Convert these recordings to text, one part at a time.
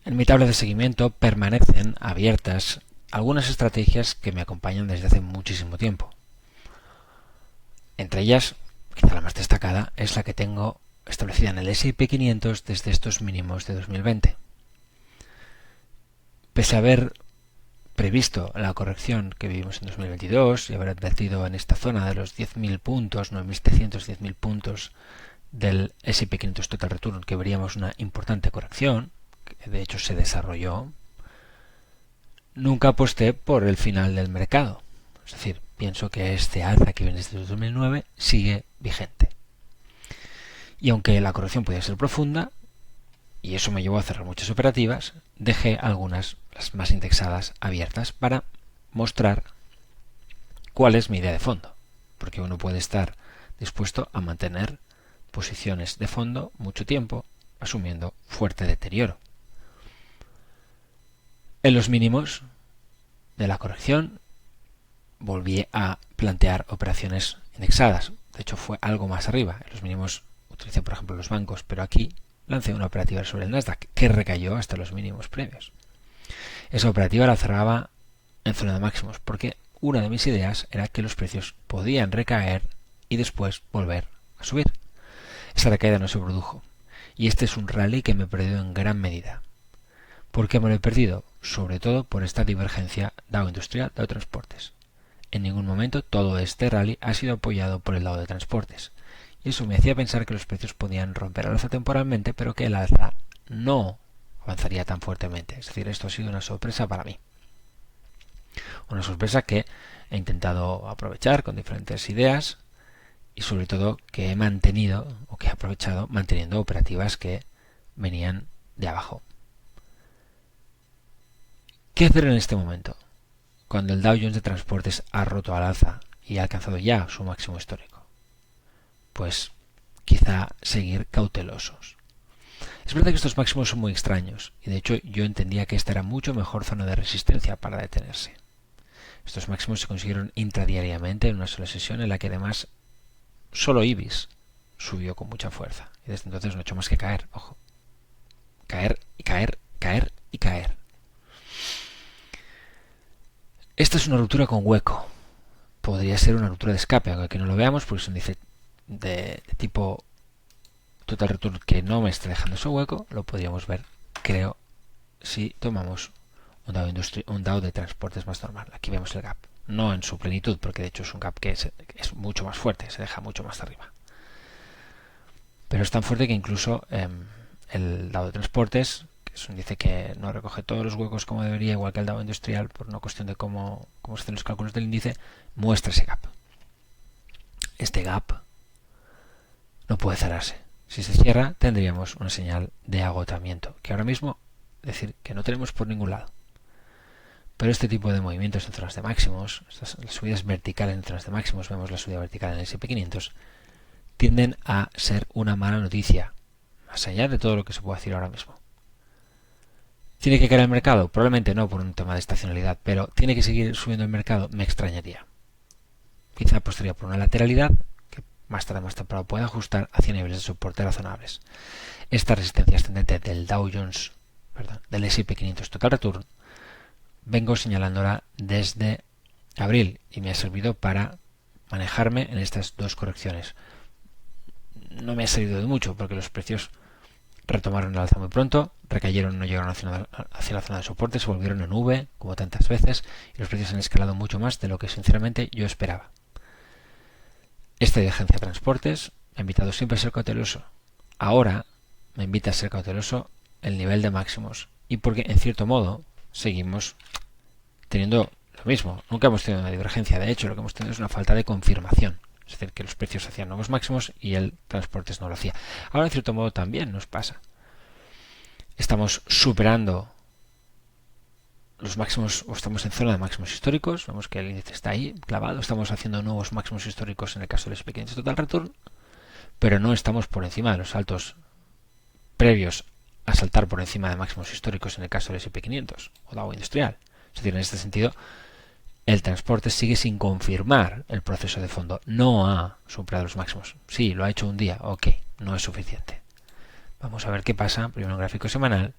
En mi tabla de seguimiento permanecen abiertas algunas estrategias que me acompañan desde hace muchísimo tiempo. Entre ellas, quizá la más destacada, es la que tengo establecida en el S&P 500 desde estos mínimos de 2020. Pese a haber previsto la corrección que vivimos en 2022 y haber advertido en esta zona de los 10.000 puntos, 9.710.000 puntos del S&P 500 Total Return, que veríamos una importante corrección, que de hecho se desarrolló, nunca aposté por el final del mercado. Es decir, pienso que este alza que viene desde 2009 sigue vigente. Y aunque la corrección podía ser profunda, y eso me llevó a cerrar muchas operativas, dejé algunas, las más indexadas, abiertas para mostrar cuál es mi idea de fondo. Porque uno puede estar dispuesto a mantener posiciones de fondo mucho tiempo, asumiendo fuerte deterioro. En los mínimos de la corrección volví a plantear operaciones indexadas. De hecho, fue algo más arriba. En los mínimos utilicé, por ejemplo, los bancos, pero aquí lancé una operativa sobre el Nasdaq que recayó hasta los mínimos previos. Esa operativa la cerraba en zona de máximos porque una de mis ideas era que los precios podían recaer y después volver a subir. Esa recaída no se produjo y este es un rally que me he perdido en gran medida. ¿Por qué me lo he perdido? Sobre todo por esta divergencia Dow Industrial, Dow Transportes. En ningún momento todo este rally ha sido apoyado por el lado de transportes. Y eso me hacía pensar que los precios podían romper al alza temporalmente, pero que el alza no avanzaría tan fuertemente. Es decir, esto ha sido una sorpresa para mí. Una sorpresa que he intentado aprovechar con diferentes ideas y sobre todo que he mantenido o que he aprovechado manteniendo operativas que venían de abajo. ¿Qué hacer en este momento? Cuando el Dow Jones de Transportes ha roto al alza y ha alcanzado ya su máximo histórico. Pues quizá seguir cautelosos. Es verdad que estos máximos son muy extraños y de hecho yo entendía que esta era mucho mejor zona de resistencia para detenerse. Estos máximos se consiguieron intradiariamente en una sola sesión en la que además solo IBIS subió con mucha fuerza y desde entonces no ha hecho más que caer. Ojo, caer y caer, caer y caer. Esta es una ruptura con hueco. Podría ser una ruptura de escape, aunque aquí no lo veamos porque es un índice de tipo Total Return que no me está dejando ese hueco. Lo podríamos ver, creo, si tomamos un Dow de transportes más normal. Aquí vemos el gap, no en su plenitud, porque de hecho es un gap que es mucho más fuerte, se deja mucho más arriba. Pero es tan fuerte que incluso el Dow de transportes, es un índice que no recoge todos los huecos como debería, igual que el Dow industrial, por una cuestión de cómo se hacen los cálculos del índice, muestra ese gap. Este gap no puede cerrarse. Si se cierra, tendríamos una señal de agotamiento, que ahora mismo, decir que no tenemos por ningún lado. Pero este tipo de movimientos en zonas de máximos, estas subidas verticales en zonas de máximos, vemos la subida vertical en el S&P 500, tienden a ser una mala noticia, más allá de todo lo que se puede decir ahora mismo. ¿Tiene que caer el mercado? Probablemente no por un tema de estacionalidad, pero ¿tiene que seguir subiendo el mercado? Me extrañaría. Quizá apostaría por una lateralidad que más tarde más temprano pueda ajustar hacia niveles de soporte razonables. Esta resistencia ascendente del Dow Jones, del S&P 500 Total Return, vengo señalándola desde abril y me ha servido para manejarme en estas dos correcciones. No me ha servido de mucho porque los precios retomaron el alza muy pronto, recayeron, no llegaron hacia la zona de soporte, se volvieron en V, como tantas veces, y los precios han escalado mucho más de lo que sinceramente yo esperaba. Esta divergencia de transportes me ha invitado siempre a ser cauteloso. Ahora me invita a ser cauteloso el nivel de máximos, y porque en cierto modo seguimos teniendo lo mismo. Nunca hemos tenido una divergencia, de hecho lo que hemos tenido es una falta de confirmación. Es decir, que los precios hacían nuevos máximos y el transportes no lo hacía. Ahora, en cierto modo, también nos pasa. Estamos superando los máximos, o estamos en zona de máximos históricos. Vemos que el índice está ahí, clavado. Estamos haciendo nuevos máximos históricos en el caso del S&P 500 Total Return, pero no estamos por encima de los saltos previos a saltar por encima de máximos históricos en el caso del S&P 500 o Dow Industrial. Es decir, en este sentido, el transporte sigue sin confirmar el proceso de fondo. No ha superado los máximos. Sí, lo ha hecho un día. Ok, no es suficiente. Vamos a ver qué pasa primero en gráfico semanal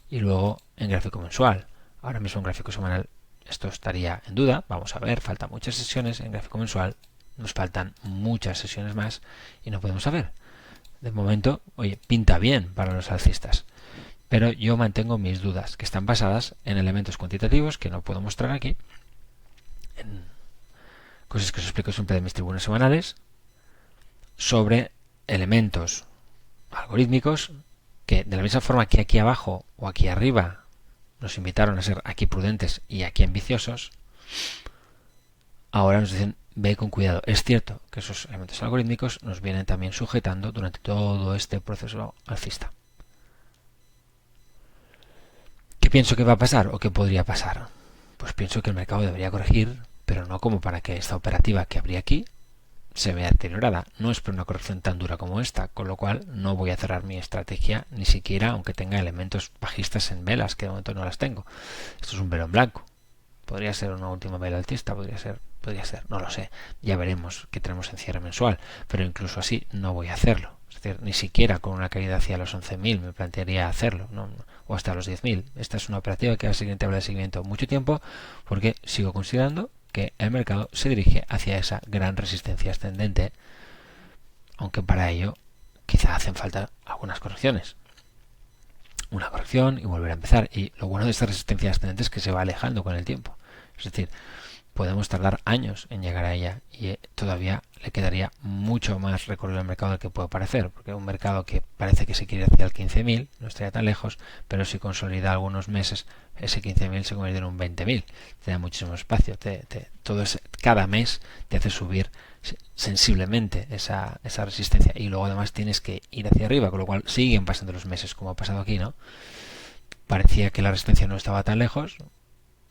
y luego en gráfico mensual. Ahora mismo en gráfico semanal esto estaría en duda. Vamos a ver, faltan muchas sesiones. En gráfico mensual nos faltan muchas sesiones más y no podemos saber. De momento, oye, pinta bien para los alcistas. Pero yo mantengo mis dudas, que están basadas en elementos cuantitativos que no puedo mostrar aquí, en cosas que os explico siempre de mis tribunas semanales, sobre elementos algorítmicos que, de la misma forma que aquí abajo o aquí arriba nos invitaron a ser aquí prudentes y aquí ambiciosos, ahora nos dicen ve con cuidado. Es cierto que esos elementos algorítmicos nos vienen también sujetando durante todo este proceso alcista. ¿Qué pienso que va a pasar o qué podría pasar? Pues pienso que el mercado debería corregir, pero no como para que esta operativa que habría aquí se vea deteriorada. No espero una corrección tan dura como esta, con lo cual no voy a cerrar mi estrategia ni siquiera aunque tenga elementos bajistas en velas, que de momento no las tengo. Esto es un velo en blanco. Podría ser una última vela altista, podría ser, no lo sé. Ya veremos qué tenemos en cierre mensual, pero incluso así no voy a hacerlo. Es decir, ni siquiera con una caída hacia los 11.000 me plantearía hacerlo, ¿no? O hasta los 10.000. Esta es una operativa que va a seguir en tabla de seguimiento mucho tiempo porque sigo considerando que el mercado se dirige hacia esa gran resistencia ascendente, aunque para ello quizá hacen falta algunas correcciones. Una corrección y volver a empezar. Y lo bueno de esta resistencia ascendente es que se va alejando con el tiempo. Es decir, podemos tardar años en llegar a ella y todavía le quedaría mucho más recorrido al mercado del que puede parecer, porque un mercado que parece que se quiere hacia el 15.000 no estaría tan lejos, pero si consolida algunos meses, ese 15.000 se convierte en un 20.000, te da muchísimo espacio, cada mes te hace subir sensiblemente esa resistencia y luego además tienes que ir hacia arriba, con lo cual siguen pasando los meses como ha pasado aquí, ¿no? Parecía que la resistencia no estaba tan lejos,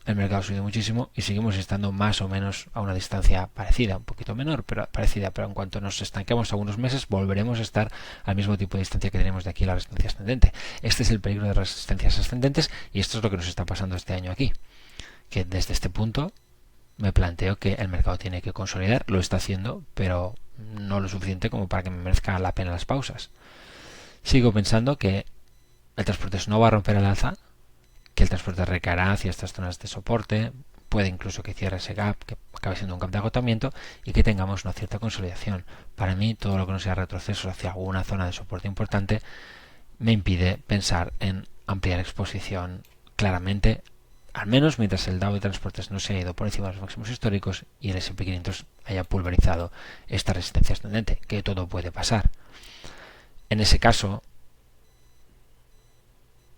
el mercado ha subido muchísimo y seguimos estando más o menos a una distancia parecida, un poquito menor, pero parecida, pero en cuanto nos estanquemos algunos meses volveremos a estar al mismo tipo de distancia que tenemos de aquí a la resistencia ascendente. Este es el peligro de resistencias ascendentes y esto es lo que nos está pasando este año aquí, que desde este punto me planteo que el mercado tiene que consolidar, lo está haciendo, pero no lo suficiente como para que me merezca la pena las pausas. Sigo pensando que el transporte no va a romper el alza, que el transporte recaerá hacia estas zonas de soporte, puede incluso que cierre ese gap, que acabe siendo un gap de agotamiento y que tengamos una cierta consolidación. Para mí, todo lo que no sea retroceso hacia alguna zona de soporte importante me impide pensar en ampliar exposición claramente, al menos mientras el Dow de transportes no se haya ido por encima de los máximos históricos y el S&P 500 haya pulverizado esta resistencia ascendente, que todo puede pasar. En ese caso,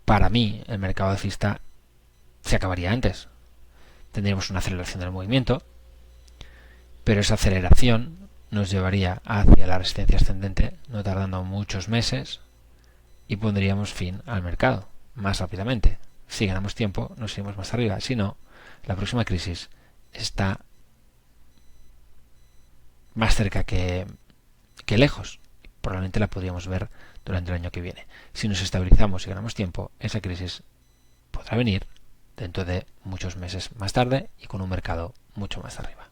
para mí, el mercado alcista se acabaría antes. Tendríamos una aceleración del movimiento, pero esa aceleración nos llevaría hacia la resistencia ascendente, no tardando muchos meses, y pondríamos fin al mercado más rápidamente. Si ganamos tiempo, nos iremos más arriba. Si no, la próxima crisis está más cerca que lejos. Probablemente la podríamos ver durante el año que viene. Si nos estabilizamos y ganamos tiempo, esa crisis podrá venir dentro de muchos meses más tarde y con un mercado mucho más arriba.